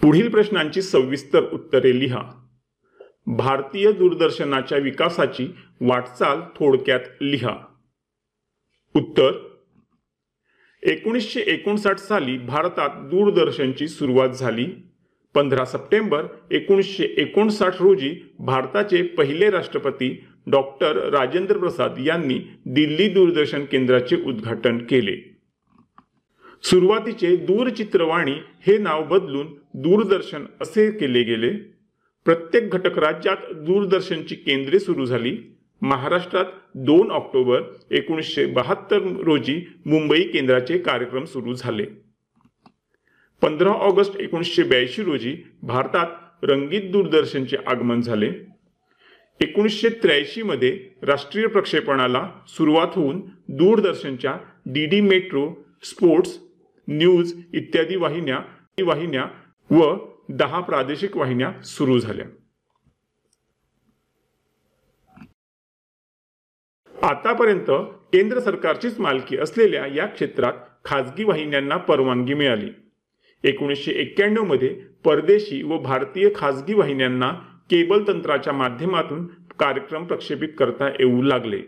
पुढील प्रश्नांची सविस्तर उत्तरे लिहा। भारतीय दूरदर्शनाच्या विकासाची वाटचाल थोडक्यात लिहा। उत्तर: 1959 साली भारतात दूरदर्शनची सुरुवात झाली। 15 सप्टेंबर 1959 रोजी भारताचे पहिले राष्ट्रपती डॉक्टर राजेंद्र प्रसाद यांनी दिल्ली दूरदर्शन केंद्राचे उद्घाटन केले। सुरुवातीचे दूरचित्रवाणी हे नाव बदलून दूरदर्शन असे केले गेले। प्रत्येक घटक राज्यात दूरदर्शनची केंद्रे सुरू झाली। महाराष्ट्रात 2 ऑक्टोबर 1972 रोजी मुंबई केंद्राचे कार्यक्रम सुरू झाले। 15 ऑगस्ट 1982 रोजी भारतात रंगीत दूरदर्शनचे आगमन झाले। 1983 मध्ये राष्ट्रीय प्रक्षेपणाला सुरुवात होऊन दूरदर्शनच्या डीडी मेट्रो, स्पोर्ट्स, न्यूज इत्यादी वाहिन्या व 10 प्रादेशिक वाहिन्या सुरू झाल्या। आतापर्यंत केंद्र सरकारचीच मालकी असलेल्या या क्षेत्रात खाजगी वाहिन्यांना परवानगी मिळाली। 1991 मध्ये परदेशी व भारतीय खाजगी वाहिन्यांना केबल तंत्राच्या माध्यमातून कार्यक्रम प्रक्षेपित करता येऊ लागले।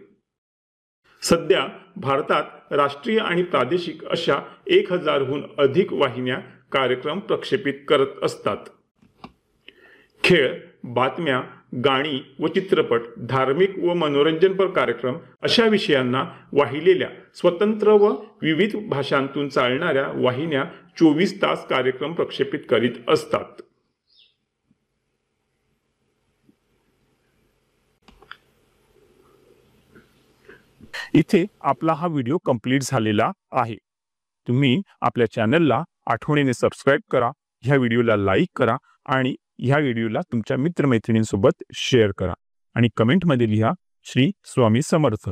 सध्या भारतात राष्ट्रीय आणि प्रादेशिक अशा 1000हून अधिक वाहिन्या कार्यक्रम प्रक्षेपित करत असतात। खेळ, बातम्या, गाणी व चित्रपट, धार्मिक व मनोरंजनपर कार्यक्रम अशा विषयांना वाहिलेल्या स्वतंत्र व विविध भाषांतून चालणाऱ्या वाहिन्या 24 तास कार्यक्रम प्रक्षेपित करीत असतात। इथे आपला हा व्हिडिओ कंप्लीट झालेला आहे। तुम्ही आपल्या चॅनलला आठवणीने सबस्क्राइब करा, ह्या व्हिडिओला लाईक करा आणि ह्या व्हिडिओला तुमच्या मित्रमैत्रिणींसोबत शेअर करा आणि कमेंटमध्ये लिहा श्री स्वामी समर्थ।